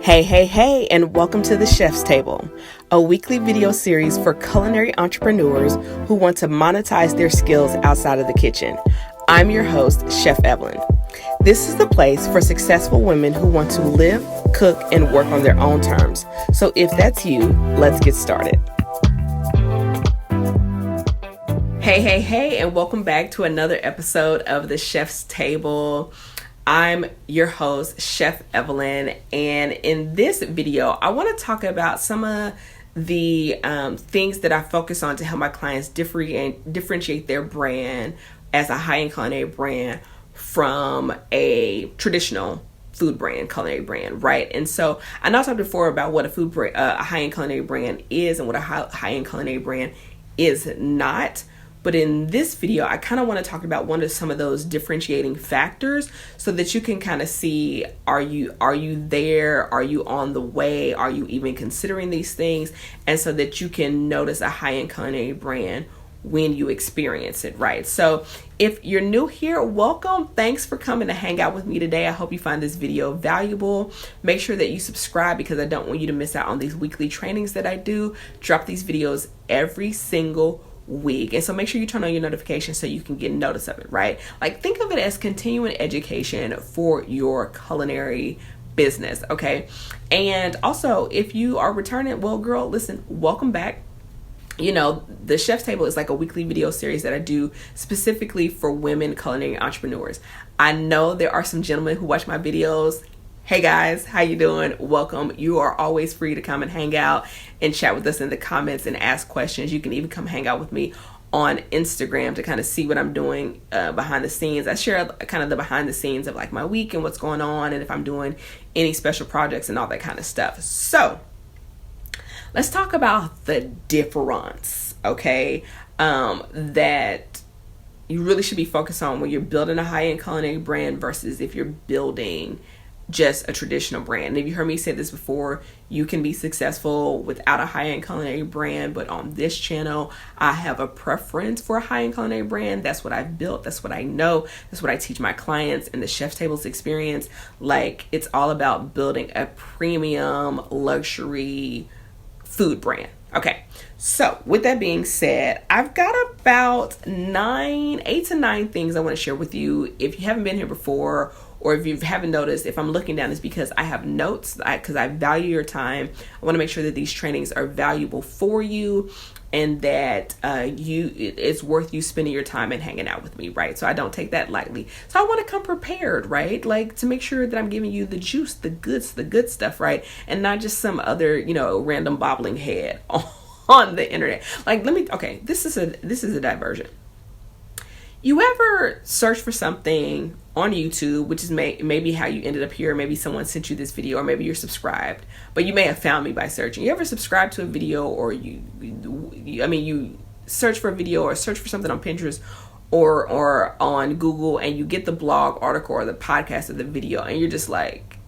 Hey, and welcome to the Chef's Table, a weekly video series for culinary entrepreneurs who want to monetize their skills outside of the kitchen. I'm your host, Chef Evelyn. This is the place for successful women who want to live, cook, and work on their own terms. So if that's you, let's get started. Hey, and welcome back to another episode of the Chef's Table. I'm your host, Chef Evelyn, and in this video, I want to talk about some of the things that I focus on to help my clients differentiate their brand as a high-end culinary brand from a traditional food brand, culinary brand, right? And so I know I talked before about what a high-end culinary brand is and what a high-end culinary brand is not. But in this video, I kind of want to talk about some of those differentiating factors so that you can kind of see, are you there? Are you on the way? Are you even considering these things? And so that you can notice a high-end culinary brand when you experience it, right? So if you're new here, welcome. Thanks for coming to hang out with me today. I hope you find this video valuable. Make sure that you subscribe because I don't want you to miss out on these weekly trainings that I do. Drop these videos every single week, and so make sure you turn on your notifications so you can get notice of it, right? Like, think of it as continuing education for your culinary business, okay? And also, if you are returning, well, girl, listen, welcome back. You know, the Chef's Table is like a weekly video series that I do specifically for women culinary entrepreneurs. I know there are some gentlemen who watch my videos. Hey guys, how you doing? Welcome. You are always free to come and hang out and chat with us in the comments and ask questions. You can even come hang out with me on Instagram to kind of see what I'm doing behind the scenes. I share kind of the behind the scenes of like my week and what's going on and if I'm doing any special projects and all that kind of stuff. So let's talk about the difference, okay, that you really should be focused on when you're building a high-end culinary brand versus if you're building just a traditional brand. And if you heard me say this before, you can be successful without a high-end culinary brand, but on this channel, I have a preference for a high-end culinary brand. That's what I've built. That's what I know. That's what I teach my clients in the Chef's Table's experience. Like, it's all about building a premium luxury food brand. Okay, so with that being said, I've got about 8 to 9 things I want to share with you. If you haven't been here before, or if you haven't noticed, if I'm looking down, it's because I have notes, because I value your time. I want to make sure that these trainings are valuable for you and that it's worth you spending your time and hanging out with me, right? So I don't take that lightly. So I want to come prepared, right? Like, to make sure that I'm giving you the juice, the good stuff, right? And not just some other, random bobbling head on the internet. Like, this is a diversion. You ever search for something on YouTube, which is maybe how you ended up here, maybe someone sent you this video, or maybe you're subscribed, but you may have found me by searching. You ever subscribe to a video, or you search for a video or search for something on Pinterest or on Google, and you get the blog article or the podcast of the video, and you're just like,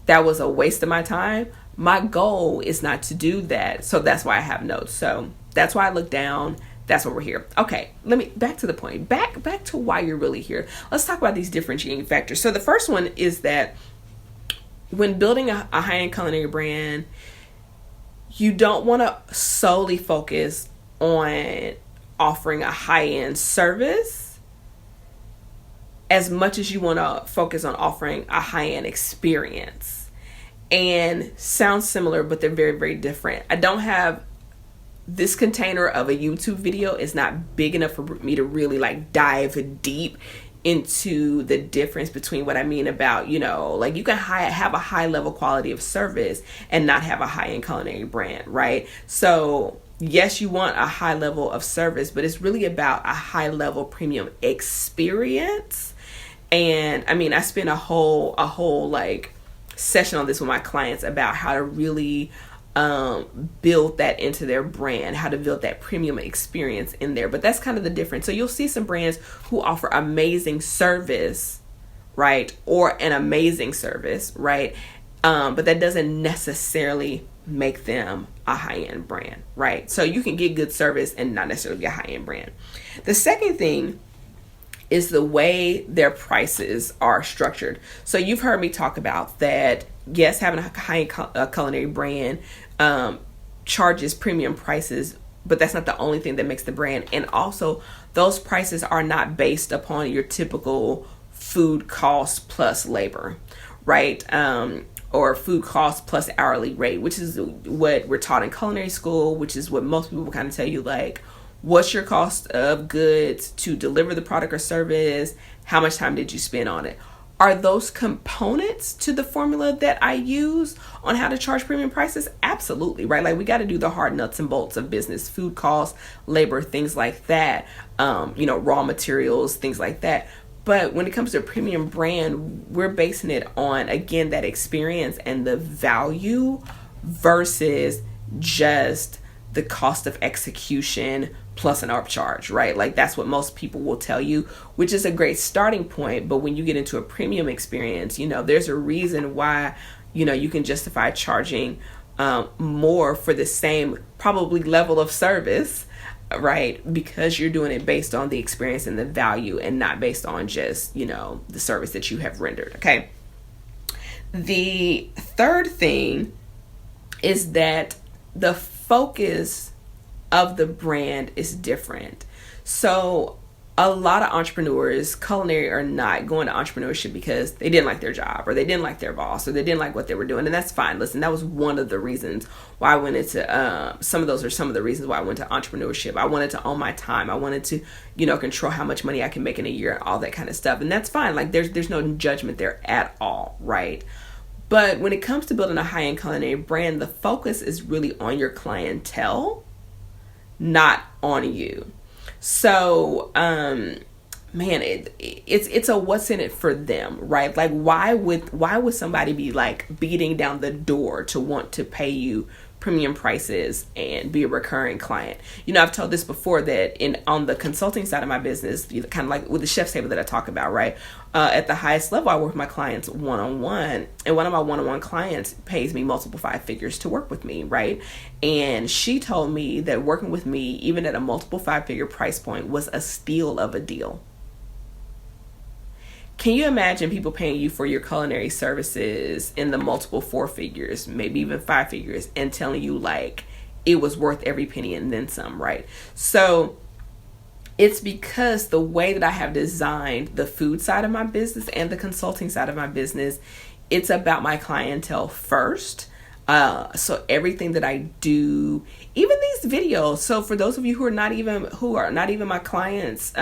that was a waste of my time. My goal is not to do that. So that's why I have notes. So that's why I look down. That's why we're here. Okay, back to the point. Back to why you're really here. Let's talk about these differentiating factors. So the first one is that when building a high-end culinary brand, you don't want to solely focus on offering a high-end service as much as you want to focus on offering a high-end experience. And sounds similar, but they're very, very different. I don't have this container of a YouTube video is not big enough for me to really dive deep into the difference between what I mean about, you can have a high level quality of service and not have a high-end culinary brand, right? So yes, you want a high level of service, but it's really about a high level premium experience. And I spent a whole session on this with my clients about how to really build that into their brand, how to build that premium experience in there. But that's kind of the difference. So you'll see some brands who offer amazing service, right? Or an amazing service, right? But that doesn't necessarily make them a high-end brand, right? So you can get good service and not necessarily be a high-end brand. The second thing is the way their prices are structured. So you've heard me talk about that. Yes, having a high-end culinary brand charges premium prices, but that's not the only thing that makes the brand. And also, those prices are not based upon your typical food cost plus labor, right? Or food cost plus hourly rate, which is what we're taught in culinary school, which is what most people kind of tell you, like, what's your cost of goods to deliver the product or service? How much time did you spend on it? Are those components to the formula that I use on how to charge premium prices? Absolutely, right? Like, we got to do the hard nuts and bolts of business, food costs, labor, things like that, raw materials, things like that. But when it comes to a premium brand, we're basing it on, again, that experience and the value versus just the cost of execution plus an upcharge, right? Like, that's what most people will tell you, which is a great starting point. But when you get into a premium experience, there's a reason why, you can justify charging more for the same probably level of service, right? Because you're doing it based on the experience and the value and not based on just, the service that you have rendered. Okay. The third thing is that the focus of the brand is different. So a lot of entrepreneurs, culinary or not, go into entrepreneurship because they didn't like their job, or they didn't like their boss, or they didn't like what they were doing. And that's fine. Listen, that was one of the reasons why I went into, some of those are some of the reasons why I went to entrepreneurship. I wanted to own my time. I wanted to, control how much money I can make in a year and all that kind of stuff. And that's fine. Like, there's no judgment there at all, right? But when it comes to building a high-end culinary brand, the focus is really on your clientele, not on you. So, it's a what's in it for them, right? Like, why would somebody be like beating down the door to want to pay you premium prices and be a recurring client? I've told this before that on the consulting side of my business, kind of like with the chef's table that I talk about, right? At the highest level, I work with my clients one-on-one, and one of my one-on-one clients pays me multiple 5 figures to work with me, right? And she told me that working with me, even at a multiple 5-figure price point, was a steal of a deal. Can you imagine people paying you for your culinary services in the multiple 4 figures, maybe even 5 figures, and telling you like it was worth every penny and then some, right? So it's because the way that I have designed the food side of my business and the consulting side of my business, it's about my clientele first. So everything that I do, even these videos. So for those of you who are not even my clients,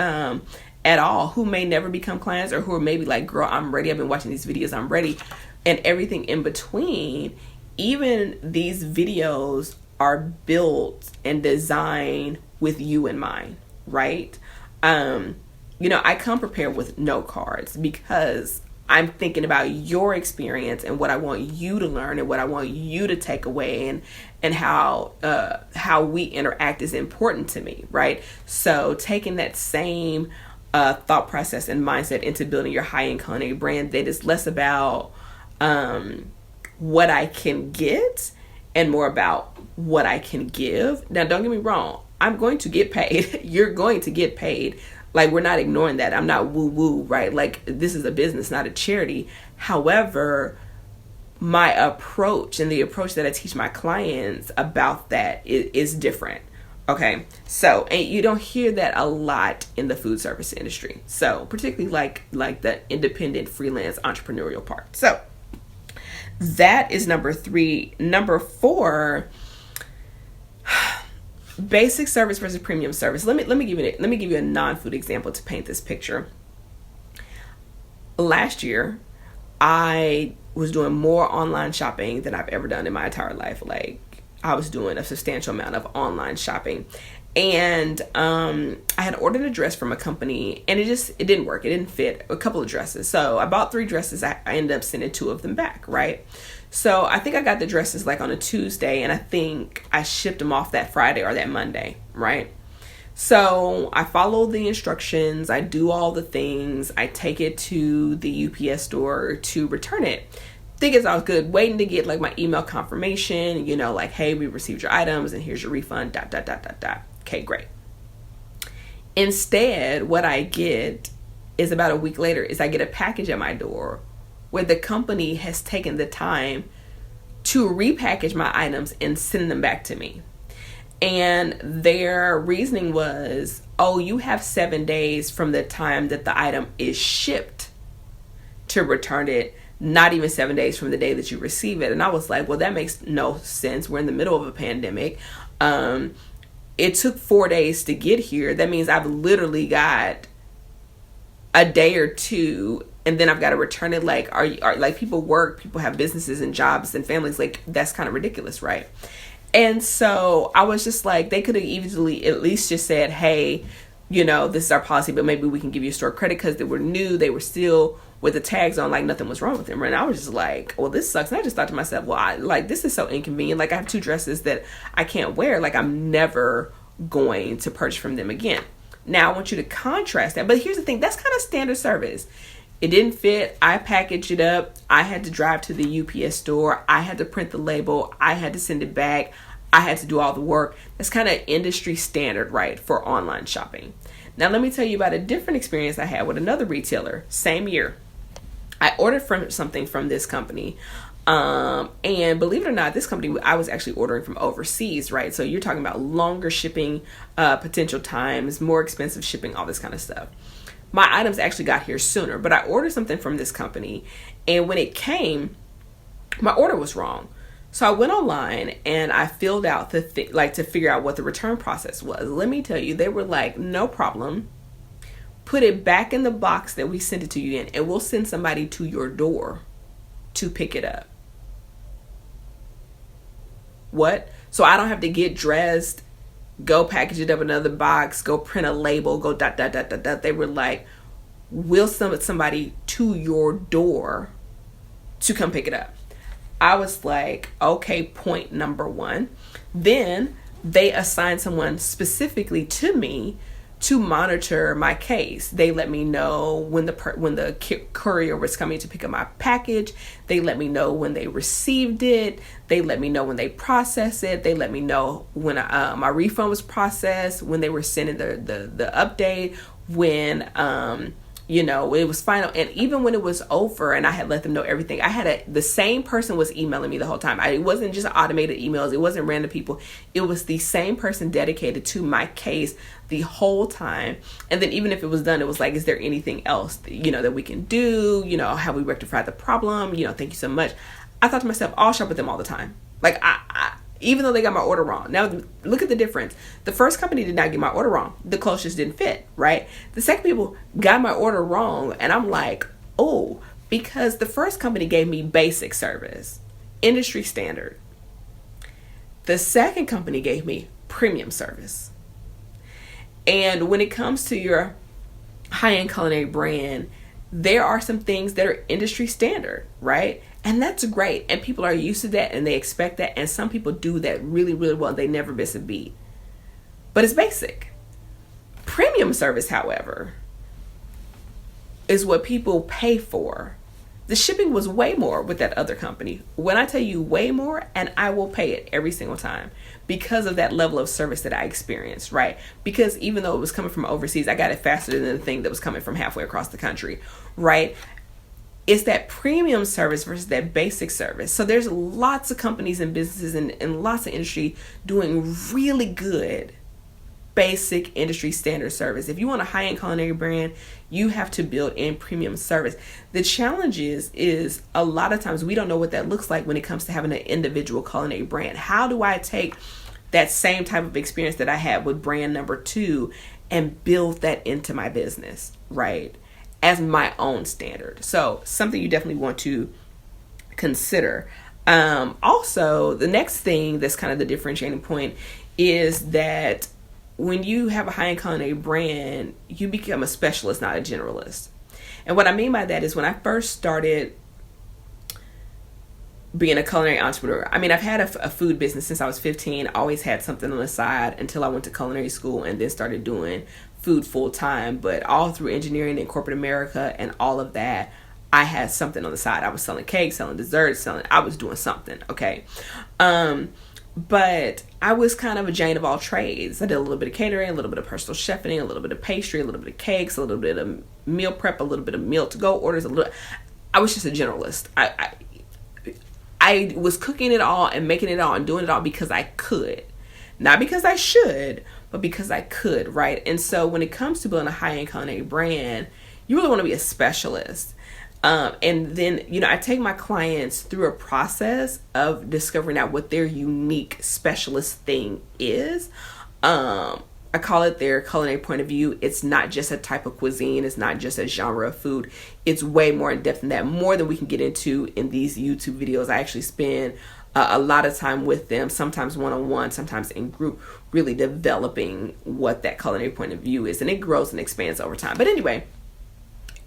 at all, who may never become clients, or who are maybe like, girl, I'm ready, I've been watching these videos, I'm ready, and everything in between, even these videos are built and designed with you in mind, right? I come prepared with note cards because I'm thinking about your experience and what I want you to learn and what I want you to take away, and how we interact is important to me, right? So taking that same thought process and mindset into building your high-end culinary brand, that is less about what I can get and more about what I can give. Now, don't get me wrong, I'm going to get paid. You're going to get paid. Like, we're not ignoring that. I'm not woo-woo, right? Like, this is a business, not a charity. However, my approach and the approach that I teach my clients about that is different. Okay, so, and you don't hear that a lot in the food service industry. So particularly like the independent freelance entrepreneurial part. So that is number 3. Number 4, basic service versus premium service. Let me give you a non-food example to paint this picture. Last year, I was doing more online shopping than I've ever done in my entire life. Like, I was doing a substantial amount of online shopping, and I had ordered a dress from a company, and it didn't work. It didn't fit. A couple of dresses. So I bought 3 dresses. I ended up sending 2 of them back, right? So I think I got the dresses like on a Tuesday, and I think I shipped them off that Friday or that Monday, right? So I follow the instructions. I do all the things. I take it to the UPS store to return it. Thinking I was good, waiting to get like my email confirmation, like, hey, we received your items and here's your refund, ... Okay, great. Instead, what I get is about a week later is I get a package at my door where the company has taken the time to repackage my items and send them back to me. And their reasoning was, oh, you have 7 days from the time that the item is shipped to return it, not even 7 days from the day that you receive it. And I was like, well, that makes no sense. We're in the middle of a pandemic. It took 4 days to get here. That means I've literally got a day or two, and then I've got to return it. Like, are like, people work, people have businesses and jobs and families. Like, that's kind of ridiculous, right? And so I was just like, they could have easily at least just said, hey, this is our policy, but maybe we can give you a store credit, because they were new. They were still with the tags on, like nothing was wrong with them. And I was just like, well, this sucks. And I just thought to myself, well, this is so inconvenient. Like, I have 2 dresses that I can't wear. Like, I'm never going to purchase from them again. Now I want you to contrast that. But here's the thing, that's kind of standard service. It didn't fit. I packaged it up. I had to drive to the UPS store. I had to print the label. I had to send it back. I had to do all the work. That's kind of industry standard, right, for online shopping. Now, let me tell you about a different experience I had with another retailer. Same year. I ordered something from this company. And believe it or not, this company, I was actually ordering from overseas, right? So you're talking about longer shipping potential times, more expensive shipping, all this kind of stuff. My items actually got here sooner, but I ordered something from this company, and when it came, my order was wrong. So I went online and I filled out to figure out what the return process was. Let me tell you, they were like, no problem. Put it back in the box that we sent it to you in, and we'll send somebody to your door to pick it up. What? So I don't have to get dressed, go package it up in another box, go print a label, go ... They were like, we'll send somebody to your door to come pick it up. I was like, okay, point number 1. Then they assigned someone specifically to me to monitor my case. They let me know when the courier was coming to pick up my package. They let me know when they received it. They let me know when they processed it. They let me know when my refund was processed, when they were sending the update, when it was final. And even when it was over and I had let them know everything, the same person was emailing me the whole time. It wasn't just automated emails. It wasn't random people. It was the same person dedicated to my case the whole time. And then even if it was done, it was like, is there anything else, that we can do? Have we rectified the problem? Thank you so much. I thought to myself, I'll shop with them all the time. Like, I even though they got my order wrong. Now, look at the difference. The first company did not get my order wrong. The clothes just didn't fit, right? The second people got my order wrong. And I'm like, oh, because the first company gave me basic service, industry standard. The second company gave me premium service. And when it comes to your high-end culinary brand, there are some things that are industry standard, right? And that's great. And people are used to that and they expect that. And some people do that really, really well. They never miss a beat. But it's basic. Premium service, however, is what people pay for. The shipping was way more with that other company. When I tell you way more, and I will pay it every single time because of that level of service that I experienced, right? Because even though it was coming from overseas, I got it faster than the thing that was coming from halfway across the country, right? It's that premium service versus that basic service. So there's lots of companies and businesses and lots of industry doing really good basic industry standard service. If you want a high-end culinary brand, you have to build in premium service. The challenge is a lot of times we don't know what that looks like when it comes to having an individual culinary brand. How do I take that same type of experience that I had with brand number 2 and build that into my business, right? As my own standard. So something you definitely want to consider. Also, the next thing that's kind of the differentiating point is that when you have a high-end culinary brand, you become a specialist, not a generalist. And what I mean by that is when I first started being a culinary entrepreneur, I mean, I've had a food business since I was 15, always had something on the side until I went to culinary school and then started doing food full time. But all through engineering and corporate America and all of that, I had something on the side. I was selling cakes, selling desserts, I was doing something. Okay. But I was kind of a Jane of all trades. I did a little bit of catering, a little bit of personal chefing, a little bit of pastry, a little bit of cakes, a little bit of meal prep, a little bit of meal to go orders. I was just a generalist. I was cooking it all and making it all and doing it all because I could, not because I should, but because I could, right? And so when it comes to building a high-end culinary brand, you really want to be a specialist. And then, I take my clients through a process of discovering out what their unique specialist thing is. I call it their culinary point of view. It's not just a type of cuisine. It's not just a genre of food. It's way more in depth than that, more than we can get into in these YouTube videos. I actually spend a lot of time with them, sometimes one-on-one, sometimes in group, really developing what that culinary point of view is. And it grows and expands over time. But anyway,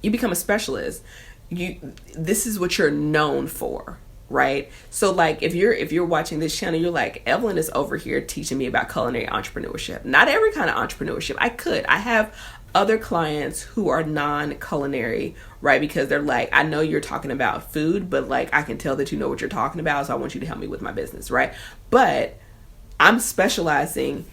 you become a specialist. This is what you're known for, right? So like if you're watching this channel, you're like, Evelyn is over here teaching me about culinary entrepreneurship. Not every kind of entrepreneurship. I have other clients who are non-culinary, right? Because they're like, I know you're talking about food, but like I can tell that you know what you're talking about, so I want you to help me with my business, right? But I'm specializing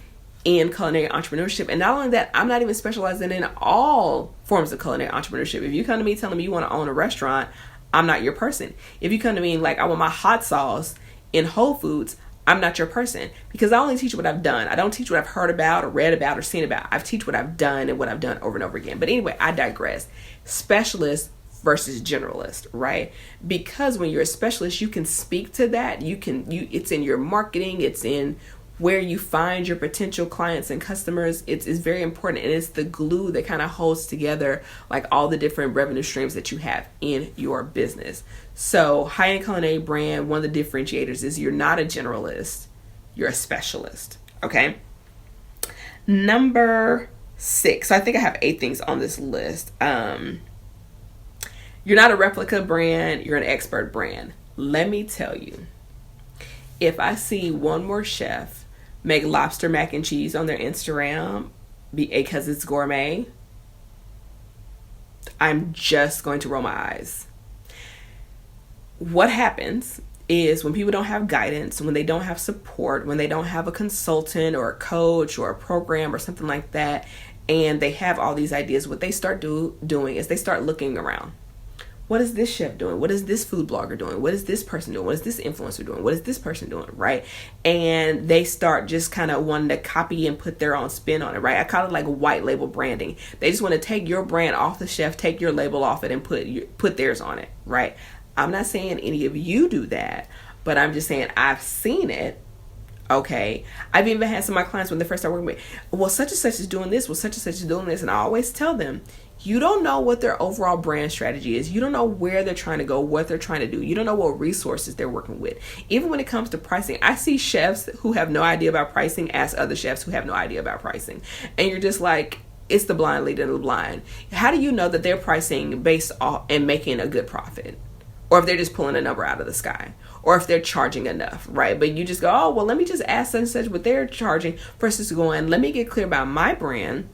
in culinary entrepreneurship. And not only that, I'm not even specializing in all forms of culinary entrepreneurship. If you come to me telling me you want to own a restaurant, I'm not your person. If you come to me like, I want my hot sauce in Whole Foods, I'm not your person, because I only teach what I've done. I don't teach what I've heard about or read about or seen about. I teach what I've done and what I've done over and over again. But anyway, I digress. Specialist versus generalist, right? Because when you're a specialist, you can speak to that. It's in your marketing. It's in where you find your potential clients and customers. It's very important, and it's the glue that kind of holds together like all the different revenue streams that you have in your business. So high-end culinary brand, one of the differentiators is you're not a generalist, you're a specialist. Okay. Number 6. So I think I have 8 things on this list. You're not a replica brand, you're an expert brand. Let me tell you, if I see one more chef make lobster mac and cheese on their Instagram because it's gourmet, I'm just going to roll my eyes. What happens is when people don't have guidance, when they don't have support, when they don't have a consultant or a coach or a program or something like that, and they have all these ideas, what they start doing is they start looking around. What is this chef doing? What is this food blogger doing? What is this person doing? What is this influencer doing? What is this person doing? Right? And they start just kind of wanting to copy and put their own spin on it, right? I call it like white label branding. They just want to take your brand off the chef, take your label off it, and put theirs on it, right? I'm not saying any of you do that, but I'm just saying I've seen it. Okay. I've even had some of my clients when they first start working with me, well, such and such is doing this, well, such and such is doing this. And I always tell them, you don't know what their overall brand strategy is. You don't know where they're trying to go, what they're trying to do. You don't know what resources they're working with. Even when it comes to pricing, I see chefs who have no idea about pricing ask other chefs who have no idea about pricing. And you're just like, it's the blind leading the blind. How do you know that they're pricing based off and making a good profit? Or if they're just pulling a number out of the sky, or if they're charging enough, right? But you just go, oh, well, let me just ask such and such what they're charging versus going, let me get clear about my brand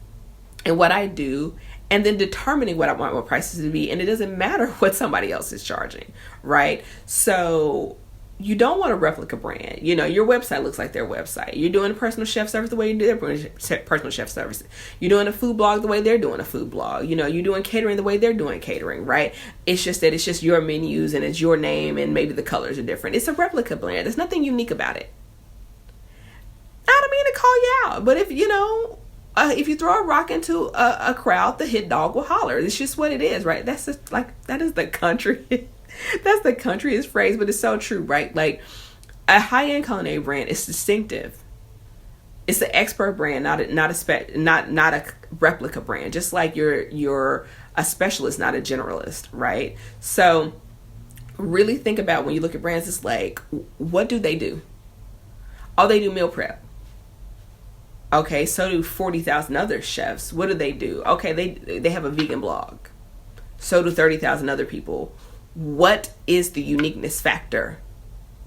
and what I do, and then determining what I want my prices to be. And it doesn't matter what somebody else is charging, right? So you don't want a replica brand. Your website looks like their website. You're doing a personal chef service the way you do their personal chef service. You're doing a food blog the way they're doing a food blog. You're doing catering the way they're doing catering, right? It's just that it's just your menus and it's your name and maybe the colors are different. It's a replica brand. There's nothing unique about it. I don't mean to call you out, but if you throw a rock into a crowd, the hit dog will holler. It's just what it is, right? That is the country. That's the countryest phrase, but it's so true, right? Like a high-end culinary brand is distinctive. It's the expert brand, not a replica brand. Just like you're a specialist, not a generalist, right? So really think about when you look at brands, it's like, what do they do? Oh, they do meal prep. Okay, so do 40,000 other chefs. What do they do? Okay, they have a vegan blog. So do 30,000 other people. What is the uniqueness factor?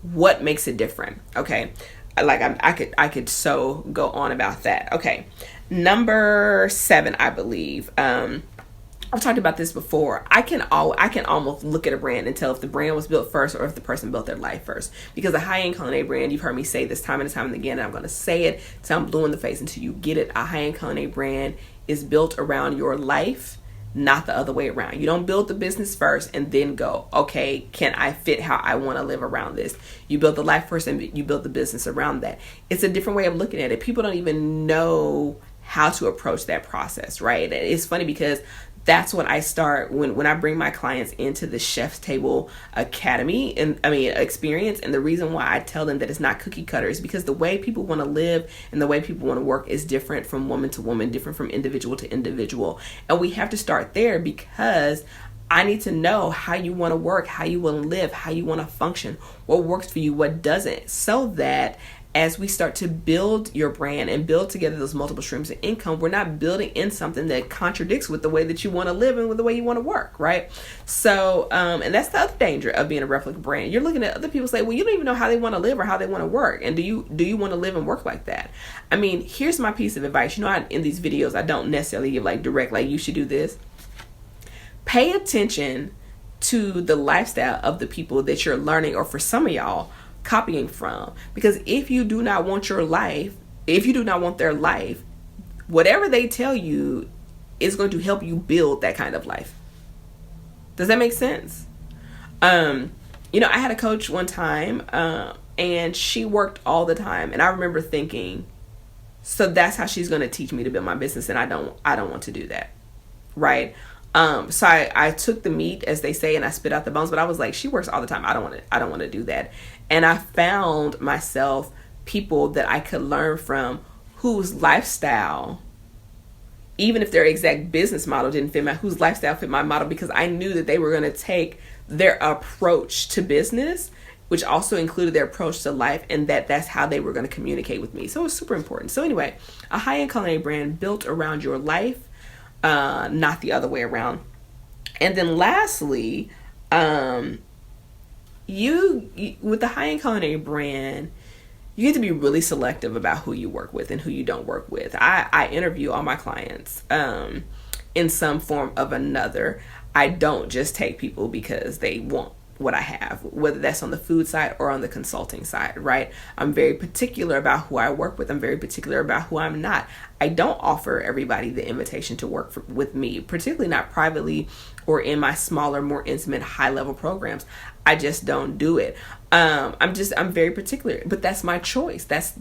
What makes it different? Okay, I could so go on about that. Okay, number 7, I believe. I've talked about this before. I can almost look at a brand and tell if the brand was built first or if the person built their life first. Because a high-end culinary brand, you've heard me say this time and time and again, and I'm going to say it till I'm blue in the face until you get it. A high-end culinary brand is built around your life, not the other way around. You don't build the business first and then go, okay, can I fit how I want to live around this? You build the life first and you build the business around that. It's a different way of looking at it. People don't even know how to approach that process, right? It's funny because that's what I start when I bring my clients into the Chef's Table Academy experience. And the reason why I tell them that it's not cookie cutter is because the way people want to live and the way people want to work is different from woman to woman, different from individual to individual. And we have to start there because I need to know how you want to work, how you want to live, how you want to function, what works for you, what doesn't, so that as we start to build your brand and build together those multiple streams of income, we're not building in something that contradicts with the way that you want to live and with the way you want to work, right? So, and that's the other danger of being a replica brand. You're looking at other people say, well, you don't even know how they want to live or how they want to work. And do you want to live and work like that? I mean, here's my piece of advice. You know, in these videos, I don't necessarily give like direct, like you should do this. Pay attention to the lifestyle of the people that you're learning, or for some of y'all, copying from. Because if you do not want your life, if you do not want their life, whatever they tell you is going to help you build that kind of life. Does that make sense? You know, I had a coach one time, and she worked all the time, and I remember thinking, so that's how she's going to teach me to build my business, and I don't want to do that, right? So I took the meat, as they say, and I spit out the bones, but I was like, she works all the time. I don't want to do that. And I found myself people that I could learn from whose lifestyle, even if their exact business model didn't fit whose lifestyle fit my model, because I knew that they were going to take their approach to business, which also included their approach to life, and that's how they were going to communicate with me. So it was super important. So anyway, a high-end culinary brand built around your life, not the other way around. And then lastly, you with the high-end culinary brand, you get to be really selective about who you work with and who you don't work with. I interview all my clients in some form of another. I don't just take people because they want what I have, whether that's on the food side or on the consulting side, right? I'm very particular about who I work with. I'm very particular about who I'm not. I don't offer everybody the invitation to work with me, particularly not privately or in my smaller, more intimate, high-level programs. I just don't do it. I'm very particular, but that's my choice. That's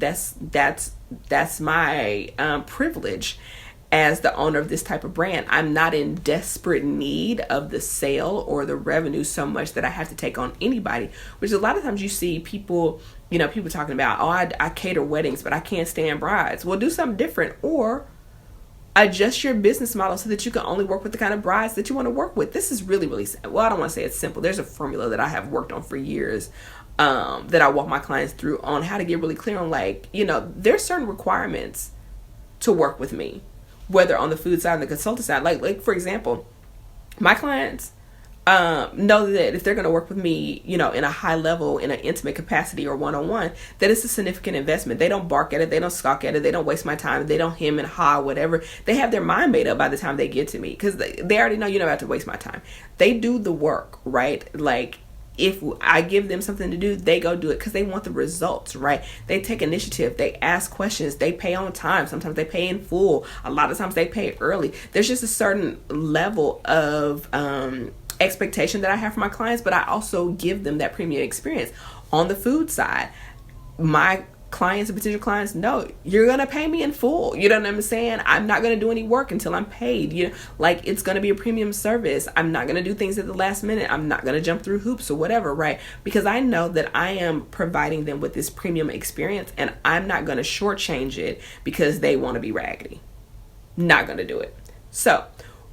my privilege. As the owner of this type of brand, I'm not in desperate need of the sale or the revenue so much that I have to take on anybody, which a lot of times you see people, people talking about, oh, I cater weddings, but I can't stand brides. Well, do something different, or adjust your business model so that you can only work with the kind of brides that you want to work with. This is really, really, well, I don't want to say it's simple. There's a formula that I have worked on for years that I walk my clients through on how to get really clear on, like, there's certain requirements to work with me, whether on the food side and the consultant side. Like for example, my clients know that if they're going to work with me, in a high level, in an intimate capacity or one-on-one, that it's a significant investment. They don't bark at it. They don't skulk at it. They don't waste my time. They don't hem and haw, whatever. They have their mind made up by the time they get to me, because they already know you're not about to waste my time. They do the work, right? Like, if I give them something to do, they go do it because they want the results, right? They take initiative. They ask questions. They pay on time. Sometimes they pay in full. A lot of times they pay early. There's just a certain level of expectation that I have for my clients, but I also give them that premium experience. On the food side, my clients and potential clients know you're going to pay me in full. You know what I'm saying? I'm not going to do any work until I'm paid. Like, it's going to be a premium service. I'm not going to do things at the last minute. I'm not going to jump through hoops or whatever, right? Because I know that I am providing them with this premium experience, and I'm not going to shortchange it because they want to be raggedy. Not going to do it. So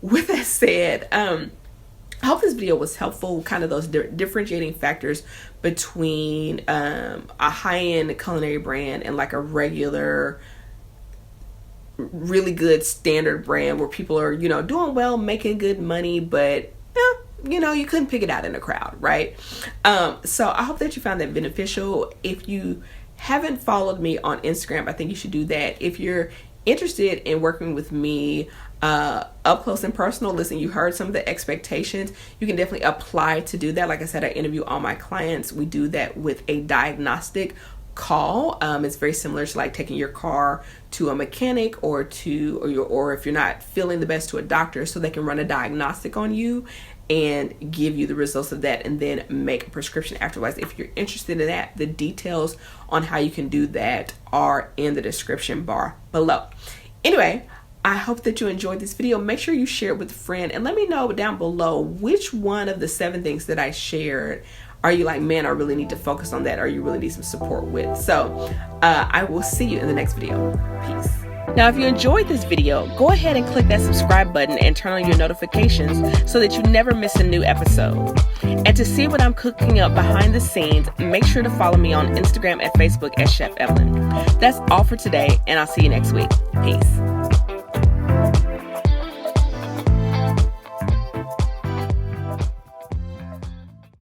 with that said, I hope this video was helpful, kind of those differentiating factors between a high-end culinary brand and like a regular, really good standard brand where people are, doing well, making good money, but you couldn't pick it out in a crowd, right? So I hope that you found that beneficial. If you haven't followed me on Instagram, I think you should do that. If you're interested in working with me up close and personal. Listen, you heard some of the expectations. You can definitely apply to do that. Like I said, I interview all my clients. We do that with a diagnostic call. It's very similar to like taking your car to a mechanic or if you're not feeling the best, to a doctor, so they can run a diagnostic on you and give you the results of that and then make a prescription afterwards. If you're interested in that, the details on how you can do that are in the description bar below. Anyway, I hope that you enjoyed this video. Make sure you share it with a friend and let me know down below which one of the 7 things that I shared are you like, man, I really need to focus on that, or you really need some support with. So I will see you in the next video. Peace. Now, if you enjoyed this video, go ahead and click that subscribe button and turn on your notifications so that you never miss a new episode. And to see what I'm cooking up behind the scenes, make sure to follow me on Instagram and Facebook at Chef Evelyn. That's all for today, and I'll see you next week. Peace.